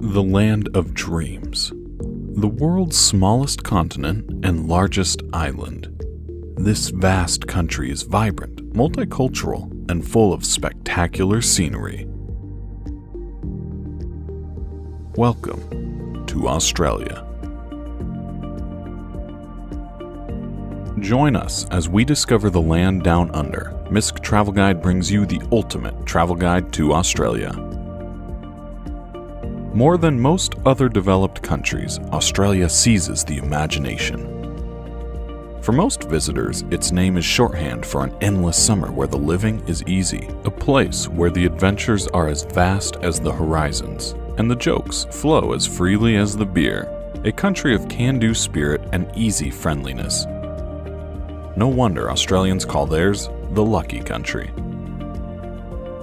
The land of dreams. The world's smallest continent and largest island. This vast country is vibrant, multicultural, and full of spectacular scenery. Welcome to Australia. Join us as we discover the land down under. Misk Travel Guide brings you the ultimate travel guide to Australia. More than most other developed countries, Australia seizes the imagination. For most visitors, its name is shorthand for an endless summer where the living is easy, a place where the adventures are as vast as the horizons, and the jokes flow as freely as the beer, a country of can-do spirit and easy friendliness. No wonder Australians call theirs the lucky country.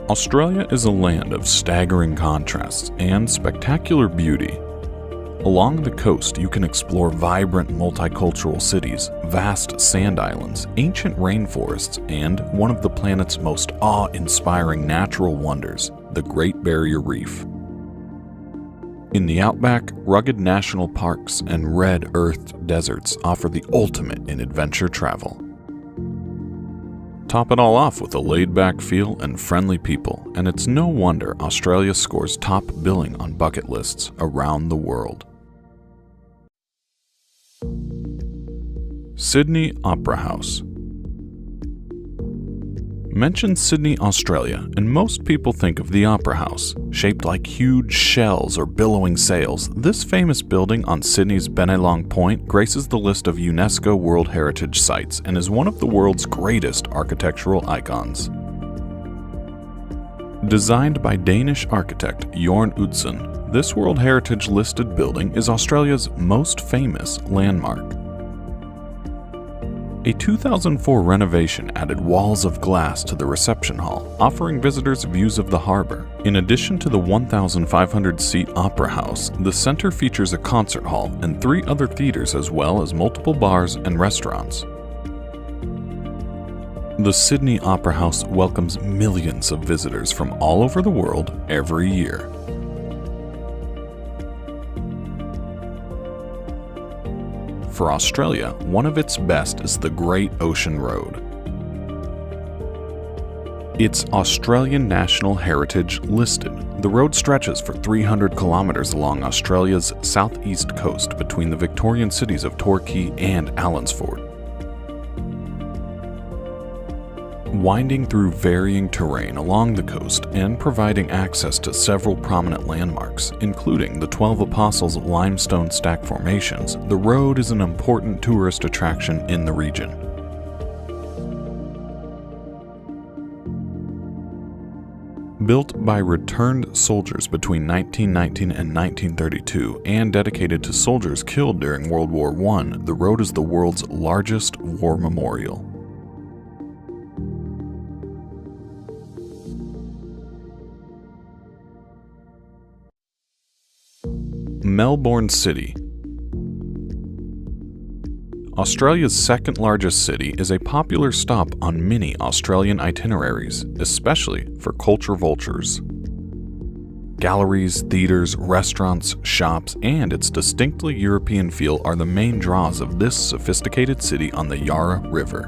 Australia is a land of staggering contrasts and spectacular beauty. Along the coast, you can explore vibrant multicultural cities, vast sand islands, ancient rainforests, and one of the planet's most awe-inspiring natural wonders, the Great Barrier Reef. In the outback, rugged national parks and red-earthed deserts offer the ultimate in adventure travel. Top it all off with a laid-back feel and friendly people, and it's no wonder Australia scores top billing on bucket lists around the world. Sydney Opera House. Mention Sydney, Australia, and most people think of the Opera House. Shaped like huge shells or billowing sails, this famous building on Sydney's Bennelong Point graces the list of UNESCO World Heritage Sites and is one of the world's greatest architectural icons. Designed by Danish architect Jorn Utzon, this World Heritage listed building is Australia's most famous landmark. A 2004 renovation added walls of glass to the reception hall, offering visitors views of the harbor. In addition to the 1,500-seat Opera House, the center features a concert hall and 3 other theaters as well as multiple bars and restaurants. The Sydney Opera House welcomes millions of visitors from all over the world every year. For Australia, one of its best is the Great Ocean Road. It's Australian National Heritage listed. The road stretches for 300 kilometers along Australia's southeast coast between the Victorian cities of Torquay and Allansford. Winding through varying terrain along the coast and providing access to several prominent landmarks, including the 12 Apostles limestone stack formations, the road is an important tourist attraction in the region. Built by returned soldiers between 1919 and 1932 and dedicated to soldiers killed during World War I, the road is the world's largest war memorial. Melbourne City. Australia's second largest city is a popular stop on many Australian itineraries, especially for culture vultures. Galleries, theaters, restaurants, shops, and its distinctly European feel are the main draws of this sophisticated city on the Yarra River.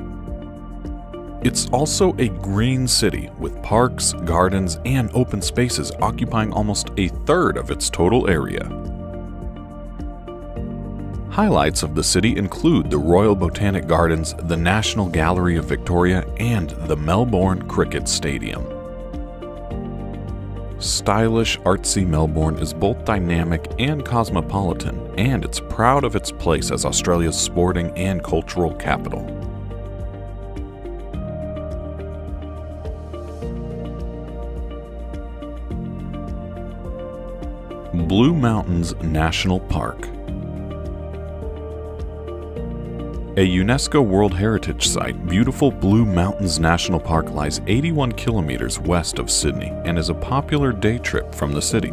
It's also a green city with parks, gardens, and open spaces occupying almost a third of its total area. Highlights of the city include the Royal Botanic Gardens, the National Gallery of Victoria, and the Melbourne Cricket Stadium. Stylish, artsy Melbourne is both dynamic and cosmopolitan, and it's proud of its place as Australia's sporting and cultural capital. Blue Mountains National Park. A UNESCO World Heritage Site, beautiful Blue Mountains National Park lies 81 kilometers west of Sydney and is a popular day trip from the city.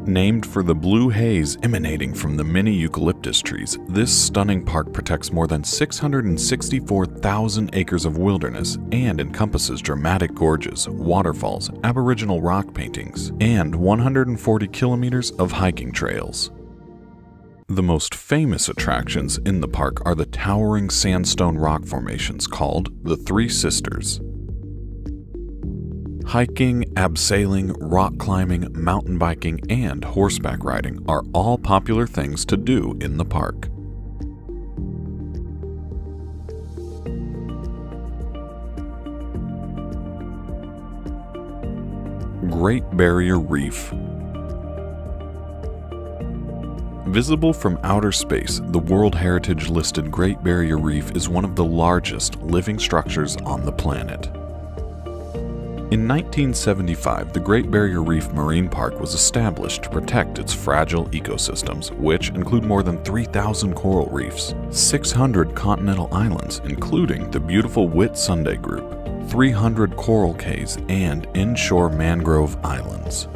Named for the blue haze emanating from the many eucalyptus trees, this stunning park protects more than 664,000 acres of wilderness and encompasses dramatic gorges, waterfalls, Aboriginal rock paintings, and 140 kilometers of hiking trails. The most famous attractions in the park are the towering sandstone rock formations called the Three Sisters. Hiking, abseiling, rock climbing, mountain biking, and horseback riding are all popular things to do in the park. Great Barrier Reef. Visible from outer space, the World Heritage-listed Great Barrier Reef is one of the largest living structures on the planet. In 1975, the Great Barrier Reef Marine Park was established to protect its fragile ecosystems, which include more than 3,000 coral reefs, 600 continental islands, including the beautiful Whitsunday Group, 300 coral cays, and inshore mangrove islands.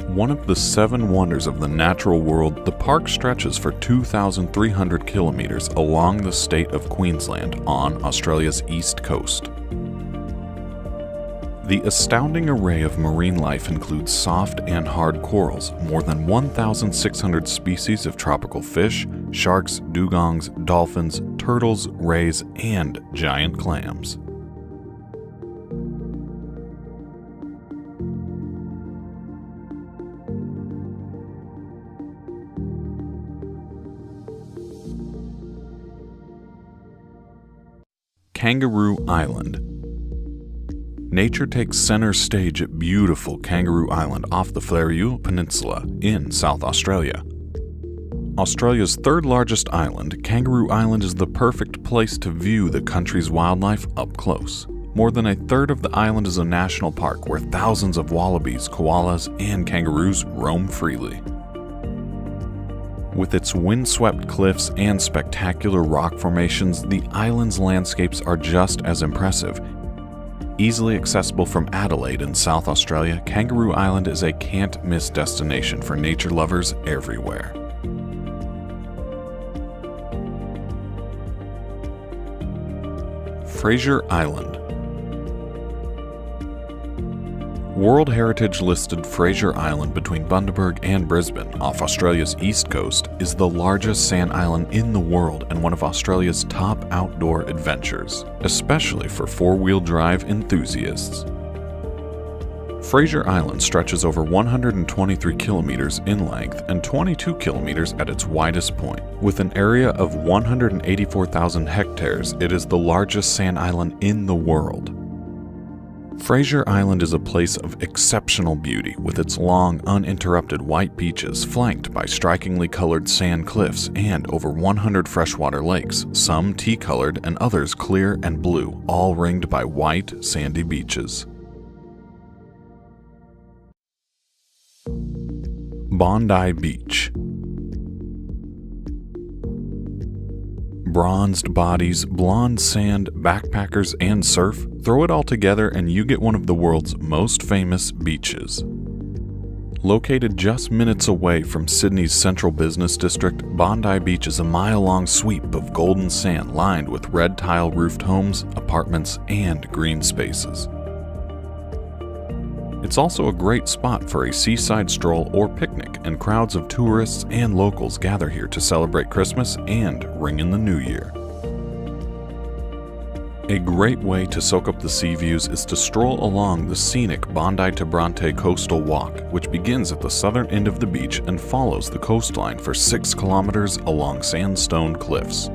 One of the 7 wonders of the natural world, the park stretches for 2,300 kilometers along the state of Queensland on Australia's east coast. The astounding array of marine life includes soft and hard corals, more than 1,600 species of tropical fish, sharks, dugongs, dolphins, turtles, rays, and giant clams. Kangaroo Island. Nature takes center stage at beautiful Kangaroo Island off the Fleurieu Peninsula in South Australia. Australia's third largest island, Kangaroo Island is the perfect place to view the country's wildlife up close. More than a third of the island is a national park where thousands of wallabies, koalas, and kangaroos roam freely. With its windswept cliffs and spectacular rock formations, the island's landscapes are just as impressive. Easily accessible from Adelaide in South Australia, Kangaroo Island is a can't-miss destination for nature lovers everywhere. Fraser Island. World Heritage-listed Fraser Island between Bundaberg and Brisbane off Australia's east coast is the largest sand island in the world and one of Australia's top outdoor adventures, especially for four-wheel drive enthusiasts. Fraser Island stretches over 123 kilometers in length and 22 kilometers at its widest point. With an area of 184,000 hectares, it is the largest sand island in the world. Fraser Island is a place of exceptional beauty with its long, uninterrupted white beaches flanked by strikingly colored sand cliffs and over 100 freshwater lakes, some tea-colored and others clear and blue, all ringed by white, sandy beaches. Bondi Beach. Bronzed bodies, blonde sand, backpackers, and surf, throw it all together and you get one of the world's most famous beaches. Located just minutes away from Sydney's central business district, Bondi Beach is a mile-long sweep of golden sand lined with red tile-roofed homes, apartments, and green spaces. It's also a great spot for a seaside stroll or picnic, and crowds of tourists and locals gather here to celebrate Christmas and ring in the New Year. A great way to soak up the sea views is to stroll along the scenic Bondi to Bronte Coastal Walk, which begins at the southern end of the beach and follows the coastline for 6 kilometers along sandstone cliffs.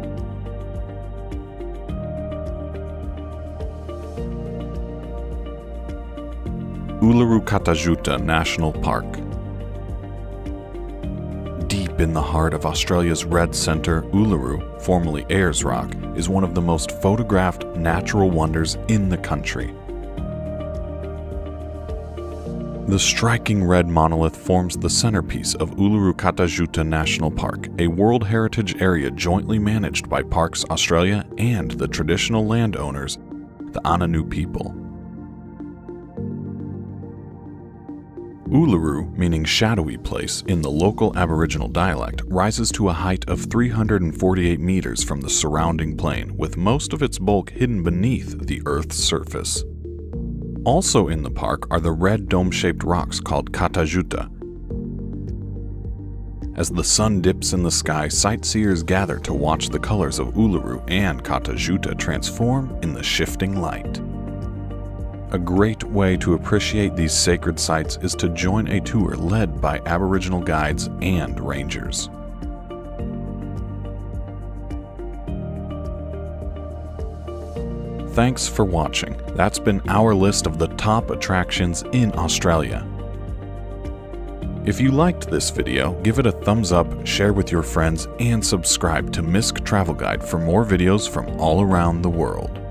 Uluru National Park. Deep in the heart of Australia's red centre, Uluru, formerly Ayers Rock, is one of the most photographed natural wonders in the country. The striking red monolith forms the centerpiece of Uluru National Park, a World Heritage Area jointly managed by Parks Australia and the traditional landowners, the Ananu people. Uluru, meaning shadowy place in the local Aboriginal dialect, rises to a height of 348 meters from the surrounding plain, with most of its bulk hidden beneath the Earth's surface. Also in the park are the red dome-shaped rocks called Katajuta. As the sun dips in the sky, sightseers gather to watch the colors of Uluru and Katajuta transform in the shifting light. A great way to appreciate these sacred sites is to join a tour led by Aboriginal guides and rangers. Thanks for watching. That's been our list of the top attractions in Australia. If you liked this video, give it a thumbs up, share with your friends, and subscribe to MISC Travel Guide for more videos from all around the world.